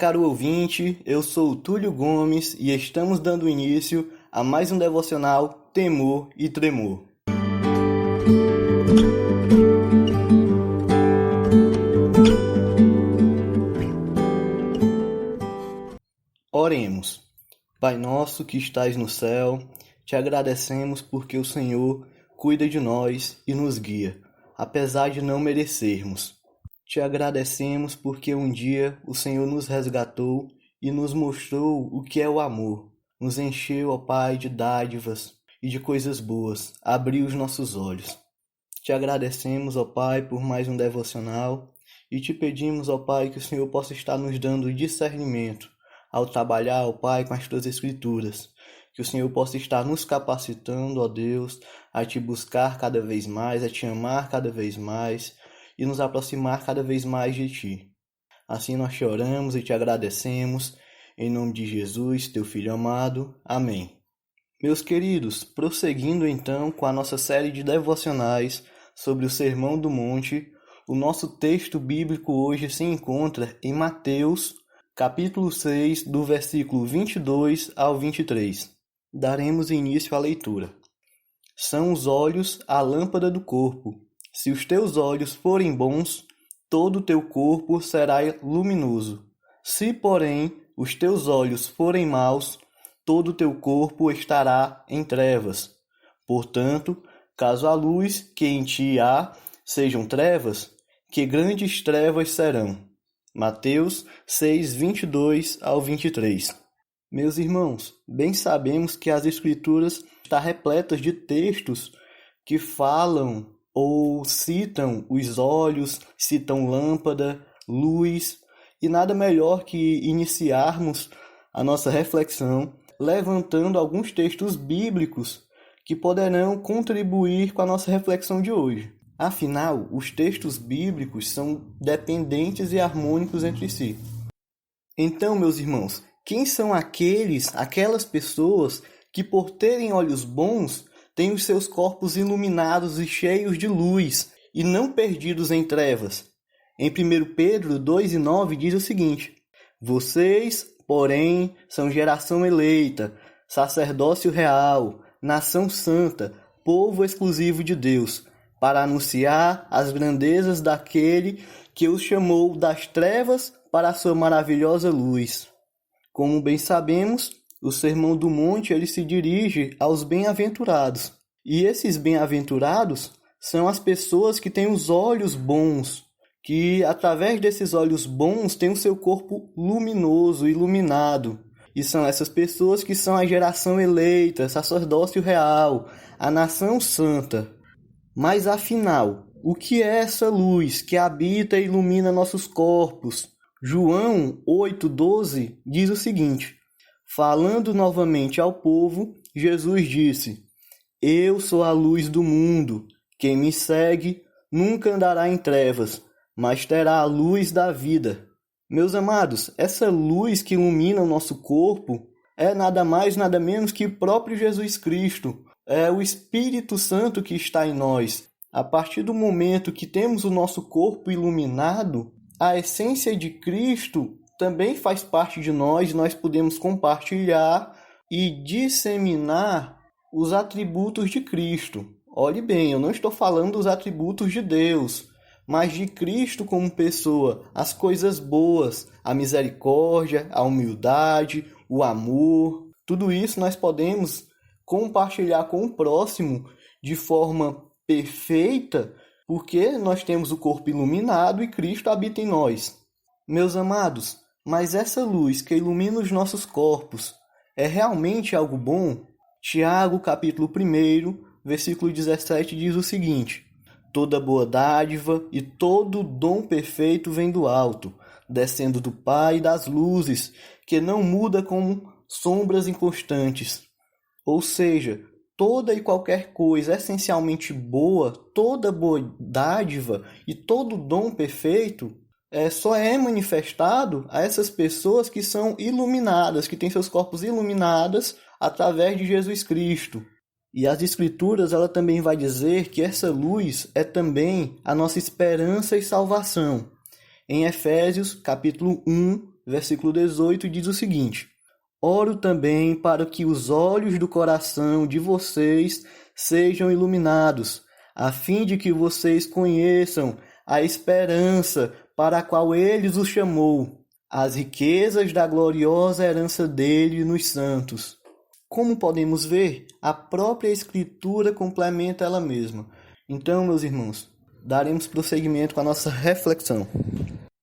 caro ouvinte, eu sou o Túlio Gomes e estamos dando início a mais um devocional Temor e Tremor. Oremos. Pai nosso que estais no céu, te agradecemos porque o Senhor cuida de nós e nos guia, apesar de não merecermos. Te agradecemos porque um dia o Senhor nos resgatou e nos mostrou o que é o amor. Nos encheu, ó Pai, de dádivas e de coisas boas. Abriu os nossos olhos. Te agradecemos, ó Pai, por mais um devocional e te pedimos, ó Pai, que o Senhor possa estar nos dando discernimento ao trabalhar, ó Pai, com as tuas escrituras. Que o Senhor possa estar nos capacitando, ó Deus, a te buscar cada vez mais, a te amar cada vez mais e nos aproximar cada vez mais de ti. Assim nós te oramos e te agradecemos, em nome de Jesus, teu Filho amado. Amém. Meus queridos, prosseguindo então com a nossa série de devocionais sobre o Sermão do Monte, o nosso texto bíblico hoje se encontra em Mateus, capítulo 6, do versículo 22 ao 23. Daremos início à leitura. São os olhos a lâmpada do corpo. Se os teus olhos forem bons, todo o teu corpo será luminoso. Se, porém, os teus olhos forem maus, todo o teu corpo estará em trevas. Portanto, caso a luz que em ti há sejam trevas, que grandes trevas serão. Mateus 6, 22 ao 23. Meus irmãos, bem sabemos que as Escrituras estão repletas de textos que falam ou citam os olhos, citam lâmpada, luz, e nada melhor que iniciarmos a nossa reflexão levantando alguns textos bíblicos que poderão contribuir com a nossa reflexão de hoje. Afinal, os textos bíblicos são dependentes e harmônicos entre si. Então, meus irmãos, quem são aquelas pessoas que, por terem olhos bons, têm os seus corpos iluminados e cheios de luz, e não perdidos em trevas? Em 1 Pedro 2:9 diz o seguinte: Vocês, porém, são geração eleita, sacerdócio real, nação santa, povo exclusivo de Deus, para anunciar as grandezas daquele que os chamou das trevas para a sua maravilhosa luz. Como bem sabemos, o Sermão do Monte ele se dirige aos bem-aventurados. E esses bem-aventurados são as pessoas que têm os olhos bons, que através desses olhos bons têm o seu corpo luminoso, iluminado. E são essas pessoas que são a geração eleita, sacerdócio real, a nação santa. Mas afinal, o que é essa luz que habita e ilumina nossos corpos? João 8:12 diz o seguinte: Falando novamente ao povo, Jesus disse: Eu sou a luz do mundo. Quem me segue nunca andará em trevas, mas terá a luz da vida. Meus amados, essa luz que ilumina o nosso corpo é nada mais, nada menos que o próprio Jesus Cristo. É o Espírito Santo que está em nós. A partir do momento que temos o nosso corpo iluminado, a essência de Cristo também faz parte de nós. Nós podemos compartilhar e disseminar os atributos de Cristo. Olhe bem, eu não estou falando dos atributos de Deus, mas de Cristo como pessoa, as coisas boas, a misericórdia, a humildade, o amor. Tudo isso nós podemos compartilhar com o próximo de forma perfeita, porque nós temos o corpo iluminado e Cristo habita em nós. Meus amados, mas essa luz que ilumina os nossos corpos é realmente algo bom? Tiago, capítulo 1, versículo 17, diz o seguinte: Toda boa dádiva e todo dom perfeito vem do alto, descendo do Pai das luzes, que não muda como sombras inconstantes. Ou seja, toda e qualquer coisa essencialmente boa, toda boa dádiva e todo dom perfeito só é manifestado a essas pessoas que são iluminadas, que têm seus corpos iluminados através de Jesus Cristo. E as Escrituras ela também vai dizer que essa luz é também a nossa esperança e salvação. Em Efésios, capítulo 1, versículo 18, diz o seguinte: Oro também para que os olhos do coração de vocês sejam iluminados, a fim de que vocês conheçam a esperança para a qual ele os chamou, as riquezas da gloriosa herança dele nos santos. Como podemos ver, a própria Escritura complementa ela mesma. Então, meus irmãos, daremos prosseguimento com a nossa reflexão.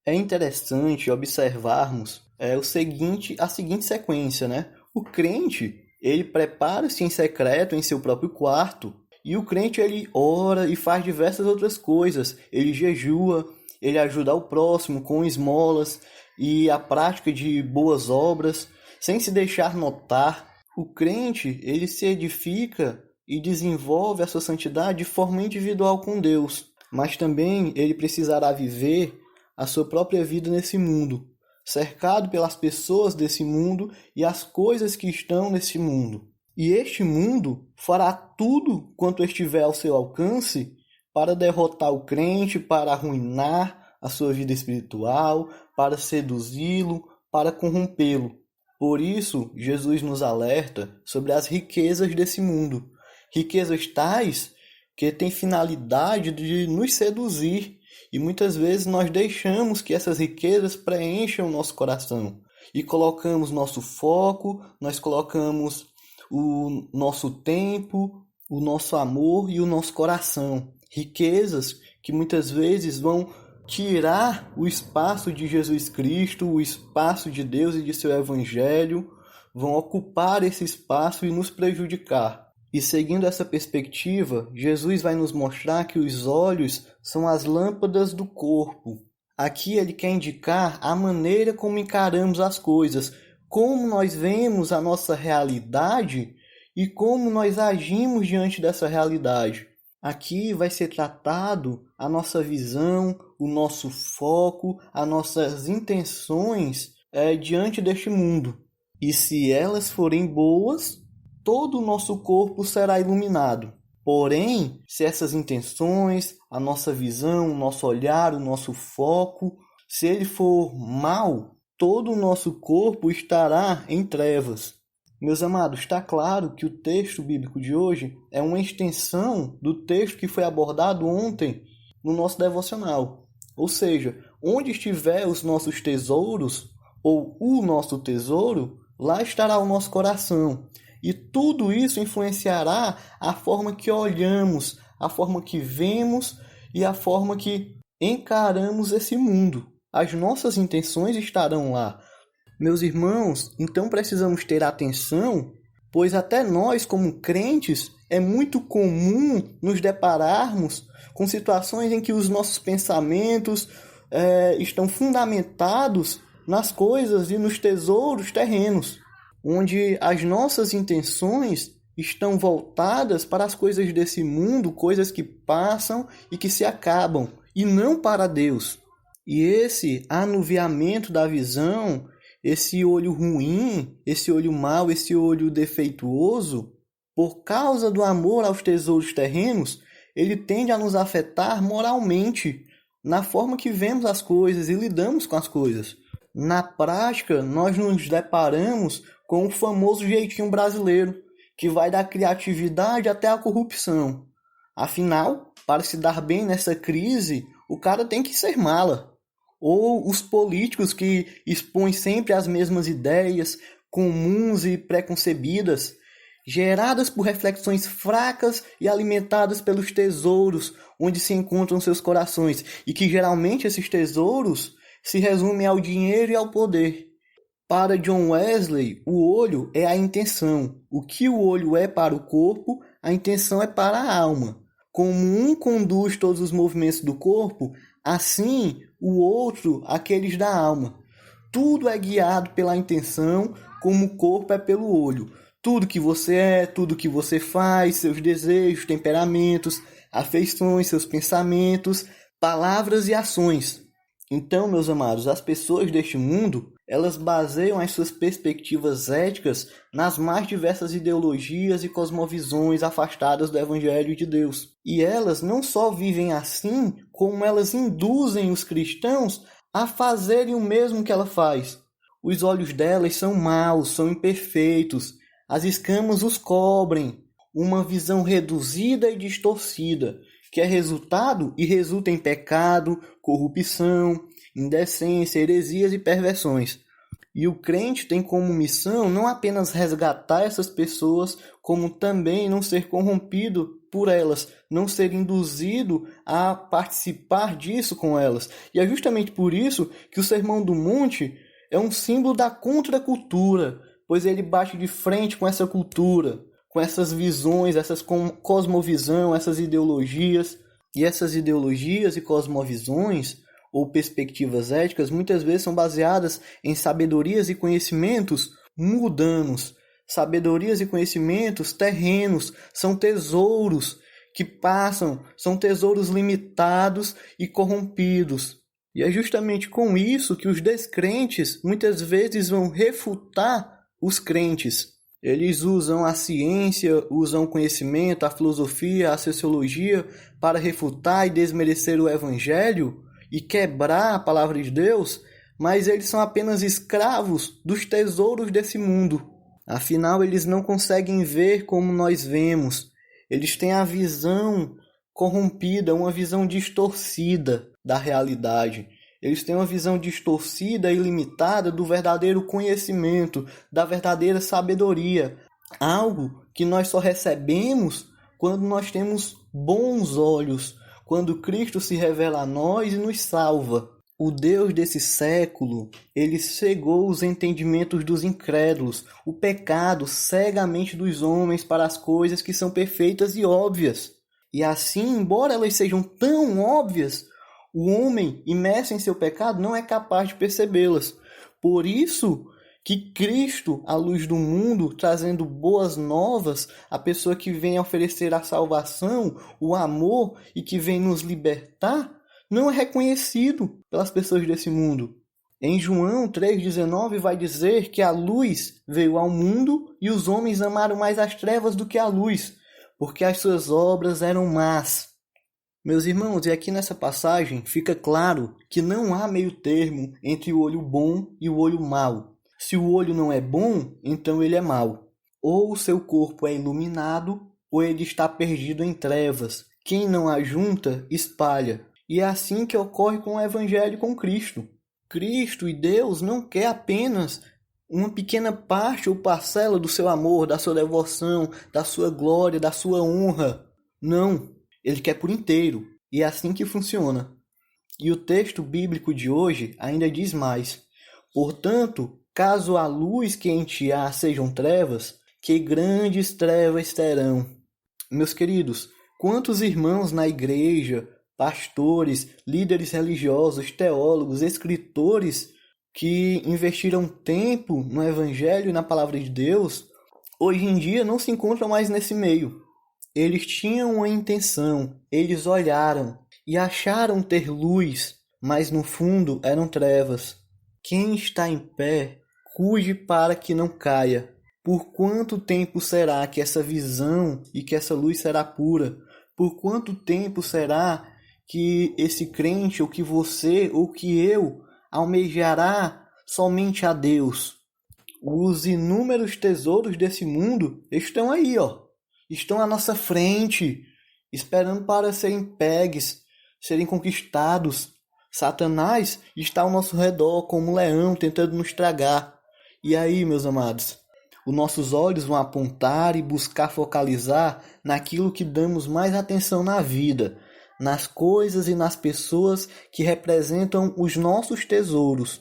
É interessante observarmos a seguinte sequência, né? O crente, ele prepara-se em secreto em seu próprio quarto, e o crente, ele ora e faz diversas outras coisas. Ele jejua, ele ajuda ao próximo com esmolas e a prática de boas obras, sem se deixar notar. O crente, ele se edifica e desenvolve a sua santidade de forma individual com Deus, mas também ele precisará viver a sua própria vida nesse mundo, cercado pelas pessoas desse mundo e as coisas que estão nesse mundo. E este mundo fará tudo quanto estiver ao seu alcance para derrotar o crente, para arruinar a sua vida espiritual, para seduzi-lo, para corrompê-lo. Por isso, Jesus nos alerta sobre as riquezas desse mundo. Riquezas tais que têm finalidade de nos seduzir. E muitas vezes nós deixamos que essas riquezas preencham o nosso coração. E colocamos nosso foco, nós colocamos o nosso tempo, o nosso amor e o nosso coração. Riquezas que muitas vezes vão tirar o espaço de Jesus Cristo, o espaço de Deus e de seu Evangelho, vão ocupar esse espaço e nos prejudicar. E seguindo essa perspectiva, Jesus vai nos mostrar que os olhos são as lâmpadas do corpo. Aqui ele quer indicar a maneira como encaramos as coisas, como nós vemos a nossa realidade e como nós agimos diante dessa realidade. Aqui vai ser tratado a nossa visão, o nosso foco, as nossas intenções diante deste mundo. E se elas forem boas, todo o nosso corpo será iluminado. Porém, se essas intenções, a nossa visão, o nosso olhar, o nosso foco, se ele for mau, todo o nosso corpo estará em trevas. Meus amados, está claro que o texto bíblico de hoje é uma extensão do texto que foi abordado ontem no nosso devocional. Ou seja, onde estiver os nossos tesouros, ou o nosso tesouro, lá estará o nosso coração. E tudo isso influenciará a forma que olhamos, a forma que vemos e a forma que encaramos esse mundo. As nossas intenções estarão lá. Meus irmãos, então precisamos ter atenção, pois até nós, como crentes, é muito comum nos depararmos com situações em que os nossos pensamentos estão fundamentados nas coisas e nos tesouros terrenos, onde as nossas intenções estão voltadas para as coisas desse mundo, coisas que passam e que se acabam, e não para Deus. E esse anuviamento da visão, esse olho ruim, esse olho mau, esse olho defeituoso, por causa do amor aos tesouros terrenos, ele tende a nos afetar moralmente, na forma que vemos as coisas e lidamos com as coisas. Na prática, nós nos deparamos com o famoso jeitinho brasileiro, que vai da criatividade até a corrupção. Afinal, para se dar bem nessa crise, o cara tem que ser mala. Ou os políticos que expõem sempre as mesmas ideias, comuns e preconcebidas, geradas por reflexões fracas e alimentadas pelos tesouros onde se encontram seus corações, e que geralmente esses tesouros se resumem ao dinheiro e ao poder. Para John Wesley, o olho é a intenção. O que o olho é para o corpo, a intenção é para a alma. Como um conduz todos os movimentos do corpo, assim o outro aqueles da alma. Tudo é guiado pela intenção, como o corpo é pelo olho. Tudo que você é, tudo que você faz, seus desejos, temperamentos, afeições, seus pensamentos, palavras e ações. Então, meus amados, as pessoas deste mundo, elas baseiam as suas perspectivas éticas nas mais diversas ideologias e cosmovisões afastadas do Evangelho de Deus. E elas não só vivem assim, como elas induzem os cristãos a fazerem o mesmo que ela faz. Os olhos delas são maus, são imperfeitos. As escamas os cobrem. Uma visão reduzida e distorcida, que é resultado e resulta em pecado, corrupção, indecência, heresias e perversões. E o crente tem como missão não apenas resgatar essas pessoas, como também não ser corrompido por elas, não ser induzido a participar disso com elas. E é justamente por isso que o Sermão do Monte é um símbolo da contracultura, pois ele bate de frente com essa cultura, com essas visões, essas cosmovisão, essas ideologias. E essas ideologias e cosmovisões ou perspectivas éticas muitas vezes são baseadas em sabedorias e conhecimentos mundanos, sabedorias e conhecimentos terrenos, são tesouros que passam, são tesouros limitados e corrompidos. E é justamente com isso que os descrentes muitas vezes vão refutar os crentes. Eles usam a ciência, usam o conhecimento, a filosofia, a sociologia para refutar e desmerecer o evangelho e quebrar a palavra de Deus, mas eles são apenas escravos dos tesouros desse mundo. Afinal, eles não conseguem ver como nós vemos. Eles têm a visão corrompida, uma visão distorcida da realidade. Eles têm uma visão distorcida e limitada do verdadeiro conhecimento, da verdadeira sabedoria. Algo que nós só recebemos quando nós temos bons olhos, quando Cristo se revela a nós e nos salva. O Deus desse século, ele cegou os entendimentos dos incrédulos. O pecado cega a mente dos homens para as coisas que são perfeitas e óbvias. E assim, embora elas sejam tão óbvias, o homem imerso em seu pecado não é capaz de percebê-las. Por isso que Cristo, a luz do mundo, trazendo boas novas, a pessoa que vem oferecer a salvação, o amor e que vem nos libertar, não é reconhecido pelas pessoas desse mundo. Em João 3,19 vai dizer que a luz veio ao mundo e os homens amaram mais as trevas do que a luz, porque as suas obras eram más. Meus irmãos, e aqui nessa passagem fica claro que não há meio termo entre o olho bom e o olho mau. Se o olho não é bom, então ele é mau. Ou o seu corpo é iluminado, ou ele está perdido em trevas. Quem não ajunta, espalha. E é assim que ocorre com o Evangelho com Cristo. Cristo e Deus não quer apenas uma pequena parte ou parcela do seu amor, da sua devoção, da sua glória, da sua honra. Não. Ele quer por inteiro, e é assim que funciona. E o texto bíblico de hoje ainda diz mais. Portanto, caso a luz que em ti há sejam trevas, que grandes trevas terão. Meus queridos, quantos irmãos na igreja, pastores, líderes religiosos, teólogos, escritores que investiram tempo no evangelho e na palavra de Deus, hoje em dia não se encontram mais nesse meio. Eles tinham uma intenção, eles olharam e acharam ter luz, mas no fundo eram trevas. Quem está em pé, cuide para que não caia. Por quanto tempo será que essa visão e que essa luz será pura? Por quanto tempo será que esse crente, ou que você, ou que eu, almejará somente a Deus? Os inúmeros tesouros desse mundo estão aí, estão à nossa frente, esperando para serem pegues, serem conquistados. Satanás está ao nosso redor como um leão tentando nos tragar. E aí, meus amados, os nossos olhos vão apontar e buscar focalizar naquilo que damos mais atenção na vida, nas coisas e nas pessoas que representam os nossos tesouros.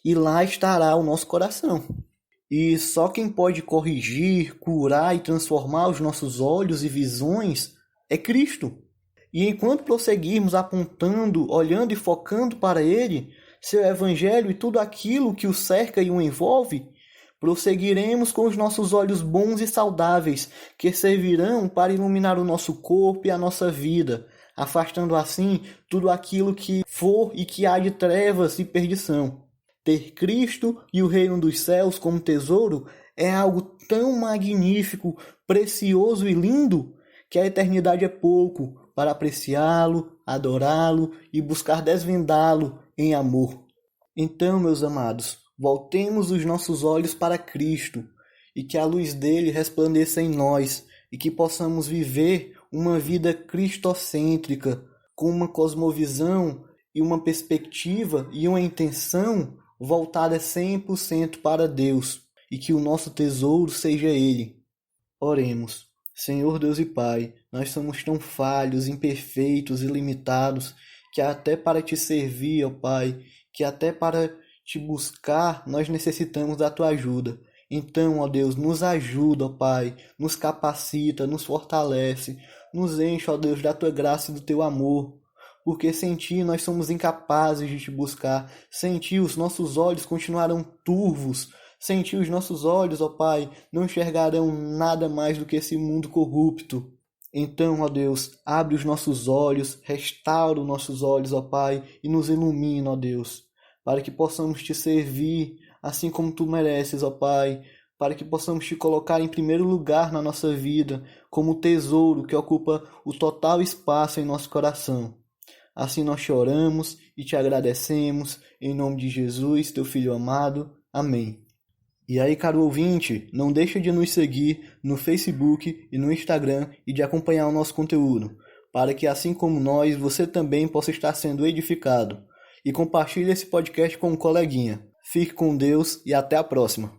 E lá estará o nosso coração. E só quem pode corrigir, curar e transformar os nossos olhos e visões é Cristo. E enquanto prosseguirmos apontando, olhando e focando para Ele, seu Evangelho e tudo aquilo que o cerca e o envolve, prosseguiremos com os nossos olhos bons e saudáveis, que servirão para iluminar o nosso corpo e a nossa vida, afastando assim tudo aquilo que for e que há de trevas e perdição. Ter Cristo e o reino dos céus como tesouro é algo tão magnífico, precioso e lindo que a eternidade é pouco para apreciá-lo, adorá-lo e buscar desvendá-lo em amor. Então, meus amados, Voltemos os nossos olhos para Cristo e que a luz dele resplandeça em nós e que possamos viver uma vida cristocêntrica, com uma cosmovisão e uma perspectiva e uma intenção voltada 100% para Deus, e que o nosso tesouro seja Ele. Oremos. Senhor Deus e Pai, nós somos tão falhos, imperfeitos e limitados, que até para te servir, ó Pai, que até para te buscar, nós necessitamos da tua ajuda. Então, ó Deus, nos ajuda, ó Pai, nos capacita, nos fortalece, nos enche, ó Deus, da tua graça e do teu amor, porque sem ti nós somos incapazes de te buscar, sem ti os nossos olhos continuarão turvos, sem ti os nossos olhos, ó Pai, não enxergarão nada mais do que esse mundo corrupto. Então, ó Deus, abre os nossos olhos, restaura os nossos olhos, ó Pai, e nos ilumina, ó Deus, para que possamos te servir assim como tu mereces, ó Pai, para que possamos te colocar em primeiro lugar na nossa vida, como o tesouro que ocupa o total espaço em nosso coração. Assim nós te oramos e te agradecemos, em nome de Jesus, teu Filho amado. Amém. E aí, caro ouvinte, não deixa de nos seguir no Facebook e no Instagram e de acompanhar o nosso conteúdo, para que assim como nós, você também possa estar sendo edificado. E compartilhe esse podcast com um coleguinha. Fique com Deus e até a próxima.